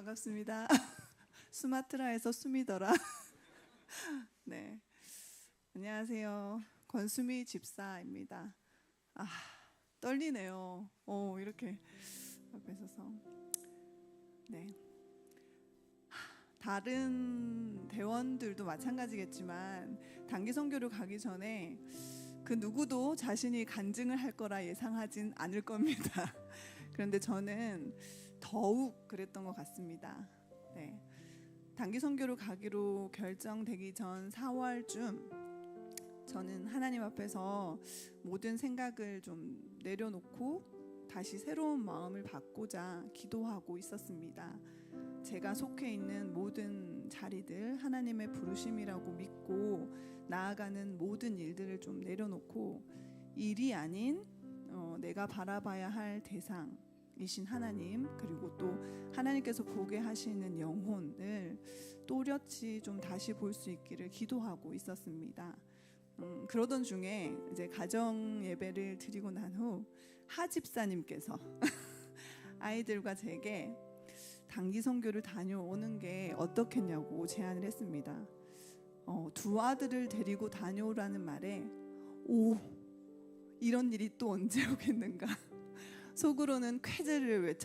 반갑습니다. 수마트라에서 수미더라. 네, 안녕하세요. 권수미 집사입니다. 아, 떨리네요. 이렇게 앞에 서서. 네. 다른 대원들도 마찬가지겠지만 단기 선교를 가기 전에 그 누구도 자신이 간증을 할 거라 예상하진 않을 겁니다. 그런데 저는 더욱 그랬던 것 같습니다. 네. 단기 선교를 가기로 결정되기 전 4월쯤 저는 하나님 앞에서 모든 생각을 좀 내려놓고 다시 새로운 마음을 받고자 기도하고 있었습니다. 제가 속해 있는 모든 자리들 하나님의 부르심이라고 믿고 나아가는 모든 일들을 좀 내려놓고 일이 아닌 내가 바라봐야 할 대상이신 하나님, 그리고 또 하나님께서 보게 하시는 영혼을 또렷이 좀 다시 볼 수 있기를 기도하고 있었습니다. 그러던 중에 이제 가정 예배를 드리고 난 후 하집사님께서 아이들과 제게 단기 선교를 다녀오는 게 어떻겠냐고 제안을 했습니다. 두 아들을 데리고 다녀오라는 말에 이런 일이 또 언제 오겠는가. 속으로는 쾌재를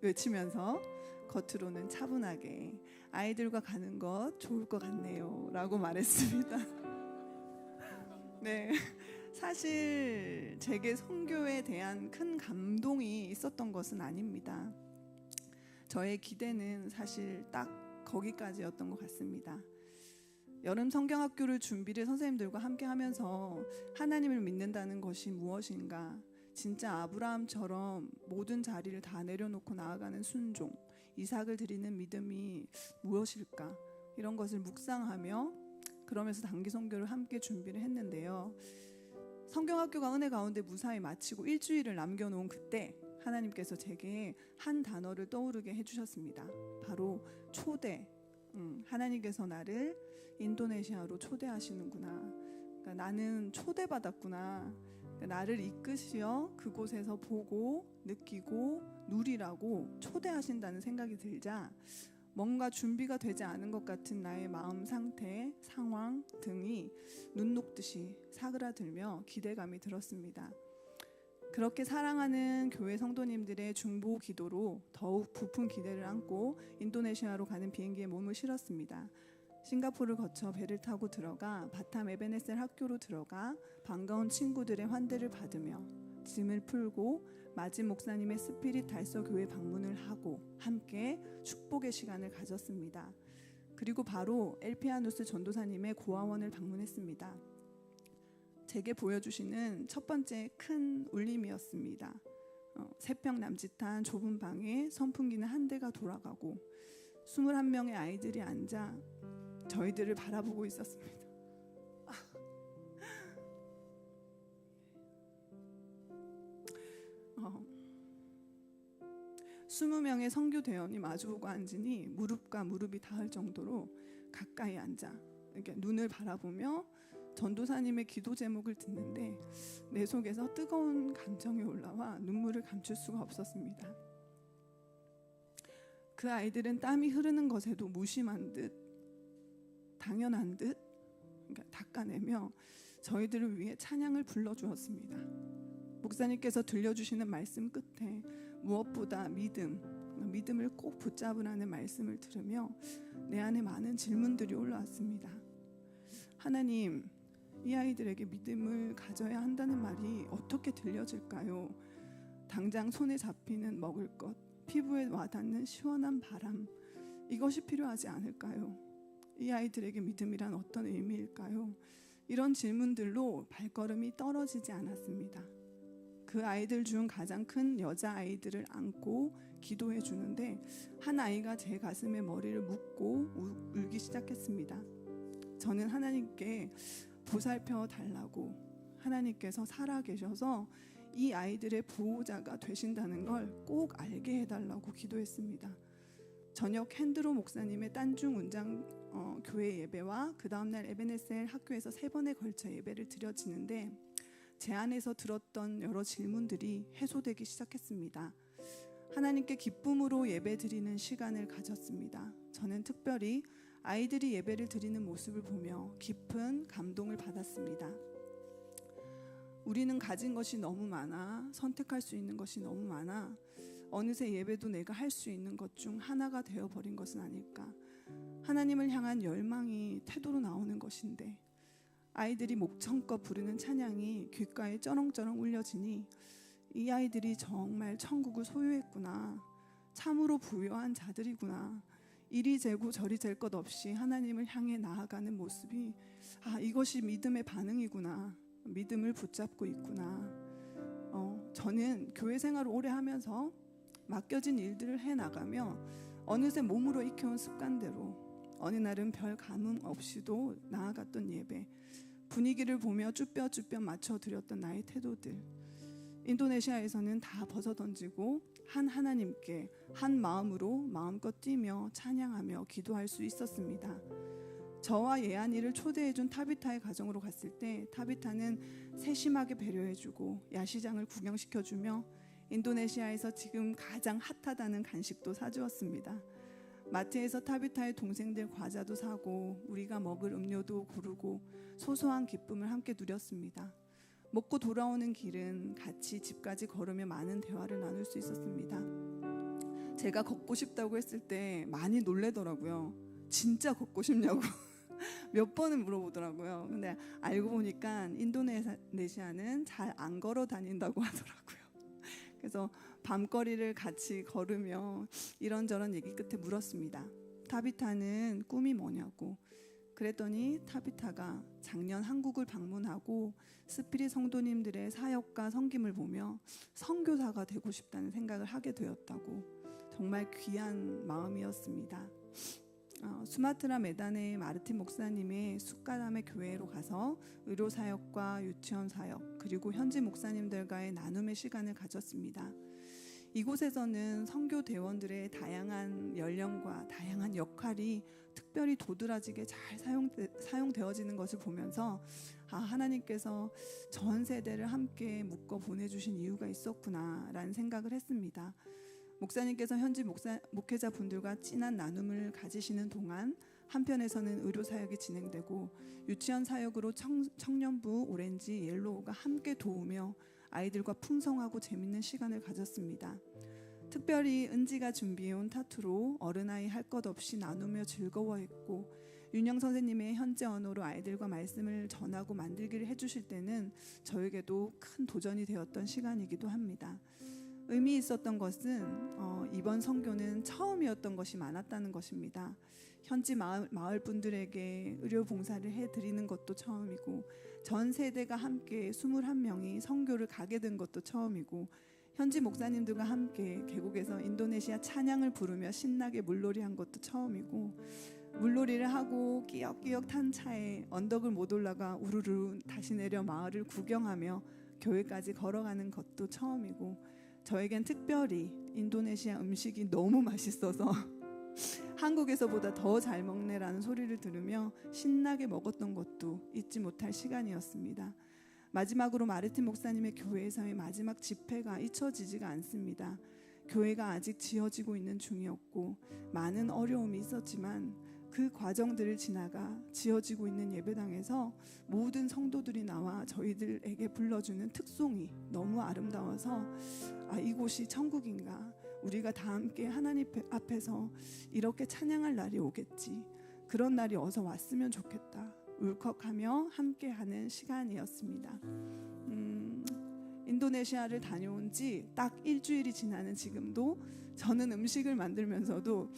외치면서 겉으로는 차분하게 아이들과 가는 것 좋을 것 같네요 라고 말했습니다. 네, 사실 제게 선교에 대한 큰 감동이 있었던 것은 아닙니다. 저의 기대는 사실 딱 거기까지였던 것 같습니다. 여름 성경학교를 준비를 선생님들과 함께 하면서 하나님을 믿는다는 것이 무엇인가, 진짜 아브라함처럼 모든 자리를 다 내려놓고 나아가는 순종, 이삭을 드리는 믿음이 무엇일까, 이런 것을 묵상하며 그러면서 단기 선교를 함께 준비를 했는데요. 성경학교가 은혜 가운데 무사히 마치고 일주일을 남겨놓은 그때 하나님께서 제게 한 단어를 떠오르게 해주셨습니다. 바로 초대. 하나님께서 나를 인도네시아로 초대하시는구나. 그러니까 나는 초대받았구나. 그러니까 나를 이끄시어 그곳에서 보고 느끼고 누리라고 초대하신다는 생각이 들자 뭔가 준비가 되지 않은 것 같은 나의 마음 상태, 상황 등이 눈 녹듯이 사그라들며 기대감이 들었습니다. 그렇게 사랑하는 교회 성도님들의 중보 기도로 더욱 부푼 기대를 안고 인도네시아로 가는 비행기에 몸을 실었습니다. 싱가포르를 거쳐 배를 타고 들어가 바탐 에베네셀 학교로 들어가 반가운 친구들의 환대를 받으며 짐을 풀고 마진 목사님의 스피릿 달서 교회 방문을 하고 함께 축복의 시간을 가졌습니다. 그리고 바로 엘피아누스 전도사님의 고아원을 방문했습니다. 제게 보여주시는 첫 번째 큰 울림이었습니다. 3평 남짓한 좁은 방에 선풍기는 한 대가 돌아가고 21명의 아이들이 앉아 저희들을 바라보고 있었습니다. 20명의 선교대원이 마주보고 앉으니 무릎과 무릎이 닿을 정도로 가까이 앉아 이렇게 눈을 바라보며 전도사님의 기도 제목을 듣는데 내 속에서 뜨거운 감정이 올라와 눈물을 감출 수가 없었습니다. 그 아이들은 땀이 흐르는 것에도 무심한 듯 당연한 듯 그러니까 닦아내며 저희들을 위해 찬양을 불러주었습니다. 목사님께서 들려주시는 말씀 끝에 무엇보다 믿음을 꼭 붙잡으라는 말씀을 들으며 내 안에 많은 질문들이 올라왔습니다. 하나님, 이 아이들에게 믿음을 가져야 한다는 말이 어떻게 들려질까요? 당장 손에 잡히는 먹을 것, 피부에 와닿는 시원한 바람, 이것이 필요하지 않을까요? 이 아이들에게 믿음이란 어떤 의미일까요? 이런 질문들로 발걸음이 떨어지지 않았습니다. 그 아이들 중 가장 큰 여자아이들을 안고 기도해 주는데 한 아이가 제 가슴에 머리를 묻고 울기 시작했습니다. 저는 하나님께 보살펴 달라고, 하나님께서 살아계셔서 이 아이들의 보호자가 되신다는 걸 꼭 알게 해달라고 기도했습니다. 저녁 핸드로 목사님의 딴중 운장 교회 예배와 그 다음날 에베네셀 학교에서 3번에 걸쳐 예배를 드려지는데 제 안에서 들었던 여러 질문들이 해소되기 시작했습니다. 하나님께 기쁨으로 예배 드리는 시간을 가졌습니다. 저는 특별히 아이들이 예배를 드리는 모습을 보며 깊은 감동을 받았습니다. 우리는 가진 것이 너무 많아, 선택할 수 있는 것이 너무 많아, 어느새 예배도 내가 할 수 있는 것 중 하나가 되어버린 것은 아닐까. 하나님을 향한 열망이 태도로 나오는 것인데, 아이들이 목청껏 부르는 찬양이 귓가에 쩌렁쩌렁 울려지니 이 아이들이 정말 천국을 소유했구나, 참으로 부유한 자들이구나, 이리 재고 저리 잴 것 없이 하나님을 향해 나아가는 모습이, 이것이 믿음의 반응이구나, 믿음을 붙잡고 있구나. 저는 교회 생활을 오래 하면서 맡겨진 일들을 해나가며 어느새 몸으로 익혀온 습관대로 어느 날은 별 감흥 없이도 나아갔던 예배, 분위기를 보며 쭈뼛쭈뼛 맞춰드렸던 나의 태도들, 인도네시아에서는 다 벗어던지고 한 하나님께 한 마음으로 마음껏 뛰며 찬양하며 기도할 수 있었습니다. 저와 예안이를 초대해준 타비타의 가정으로 갔을 때 타비타는 세심하게 배려해주고 야시장을 구경시켜주며 인도네시아에서 지금 가장 핫하다는 간식도 사주었습니다. 마트에서 타비타의 동생들 과자도 사고 우리가 먹을 음료도 고르고 소소한 기쁨을 함께 누렸습니다. 먹고 돌아오는 길은 같이 집까지 걸으며 많은 대화를 나눌 수 있었습니다. 제가 걷고 싶다고 했을 때 많이 놀래더라고요. 진짜 걷고 싶냐고 몇 번은 물어보더라고요. 근데 알고 보니까 인도네시아는 잘 안 걸어 다닌다고 하더라고요. 그래서 밤거리를 같이 걸으며 이런저런 얘기 끝에 물었습니다. 타비타는 꿈이 뭐냐고. 그랬더니 타비타가 작년 한국을 방문하고 스피릿 성도님들의 사역과 섬김을 보며 선교사가 되고 싶다는 생각을 하게 되었다고. 정말 귀한 마음이었습니다. 수마트라 메단의 마르틴 목사님의 숫가람의 교회로 가서 의료사역과 유치원사역 그리고 현지 목사님들과의 나눔의 시간을 가졌습니다. 이곳에서는 선교 대원들의 다양한 연령과 다양한 역할이 특별히 도드라지게 잘 사용되어지는 것을 보면서 하나님께서 전 세대를 함께 묶어 보내주신 이유가 있었구나라는 생각을 했습니다. 목사님께서 현지 목회자분들과 진한 나눔을 가지시는 동안 한편에서는 의료사역이 진행되고 유치원 사역으로 청년부 오렌지, 옐로우가 함께 도우며 아이들과 풍성하고 재밌는 시간을 가졌습니다. 특별히 은지가 준비해온 타투로 어른아이 할 것 없이 나누며 즐거워했고 윤영 선생님의 현재 언어로 아이들과 말씀을 전하고 만들기를 해주실 때는 저에게도 큰 도전이 되었던 시간이기도 합니다. 의미 있었던 것은 이번 선교는 처음이었던 것이 많았다는 것입니다. 현지 마을 분들에게 의료 봉사를 해드리는 것도 처음이고 전 세대가 함께 21명이 선교를 가게 된 것도 처음이고 현지 목사님들과 함께 계곡에서 인도네시아 찬양을 부르며 신나게 물놀이한 것도 처음이고 물놀이를 하고 끼역끼역 탄 차에 언덕을 못 올라가 우르르 다시 내려 마을을 구경하며 교회까지 걸어가는 것도 처음이고 저에겐 특별히 인도네시아 음식이 너무 맛있어서 한국에서보다 더 잘 먹네라는 소리를 들으며 신나게 먹었던 것도 잊지 못할 시간이었습니다. 마지막으로 마르틴 목사님의 교회에서의 마지막 집회가 잊혀지지가 않습니다. 교회가 아직 지어지고 있는 중이었고 많은 어려움이 있었지만 그 과정들을 지나가 지어지고 있는 예배당에서 모든 성도들이 나와 저희들에게 불러주는 특송이 너무 아름다워서 이곳이 천국인가, 우리가 다 함께 하나님 앞에서 이렇게 찬양할 날이 오겠지, 그런 날이 어서 왔으면 좋겠다 울컥하며 함께하는 시간이었습니다. 인도네시아를 다녀온 지 딱 일주일이 지나는 지금도 저는 음식을 만들면서도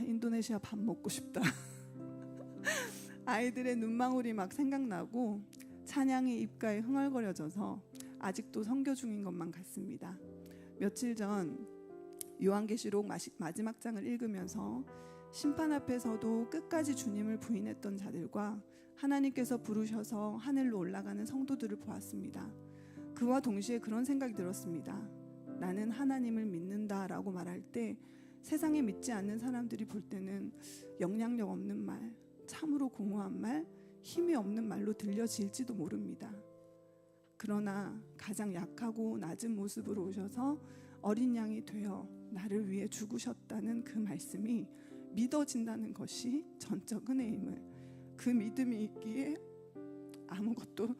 인도네시아 밥 먹고 싶다 아이들의 눈망울이 막 생각나고 찬양이 입가에 흥얼거려져서 아직도 선교 중인 것만 같습니다. 며칠 전 요한계시록 마지막 장을 읽으면서 심판 앞에서도 끝까지 주님을 부인했던 자들과 하나님께서 부르셔서 하늘로 올라가는 성도들을 보았습니다. 그와 동시에 그런 생각이 들었습니다. 나는 하나님을 믿는다라고 말할 때 세상에 믿지 않는 사람들이 볼 때는 영향력 없는 말, 참으로 공허한 말, 힘이 없는 말로 들려질지도 모릅니다. 그러나 가장 약하고 낮은 모습으로 오셔서 어린 양이 되어 나를 위해 죽으셨다는 그 말씀이 믿어진다는 것이 전적 은혜임을, 그 믿음이 있기에 아무것도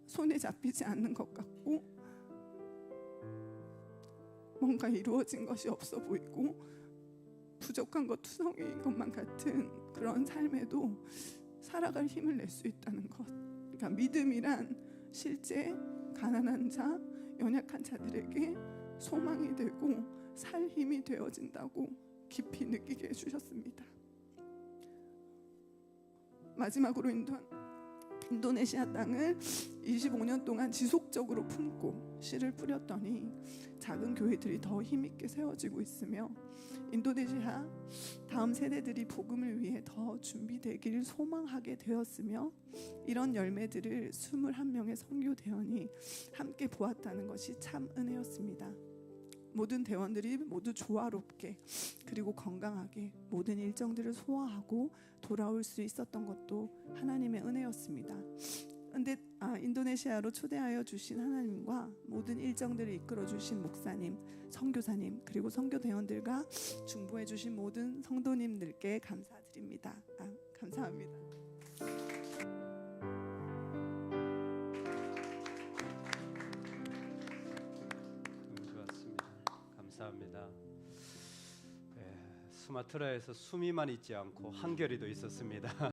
손에 잡히지 않는 것 같고 뭔가 이루어진 것이 없어 보이고 부족한 것 투성이인 것만 같은 그런 삶에도 살아갈 힘을 낼 수 있다는 것. 그러니까 믿음이란 실제 가난한 자, 연약한 자들에게 소망이 되고 살 힘이 되어진다고 깊이 느끼게 해주셨습니다. 마지막으로 인도네시아 땅을 25년 동안 지속적으로 품고 씨를 뿌렸더니 작은 교회들이 더 힘있게 세워지고 있으며 인도네시아 다음 세대들이 복음을 위해 더 준비되기를 소망하게 되었으며 이런 열매들을 21명의 선교 대원이 함께 보았다는 것이 참 은혜였습니다. 모든 대원들이 모두 조화롭게 그리고 건강하게 모든 일정들을 소화하고 돌아올 수 있었던 것도 하나님의 은혜였습니다. 근데 인도네시아로 초대하여 주신 하나님과 모든 일정들을 이끌어 주신 목사님, 선교사님, 그리고 선교 대원들과 중보해 주신 모든 성도님들께 감사드립니다. 감사합니다. 좋았습니다. 감사합니다. 수마트라에서 수미만 있지 않고 한겨리도 있었습니다.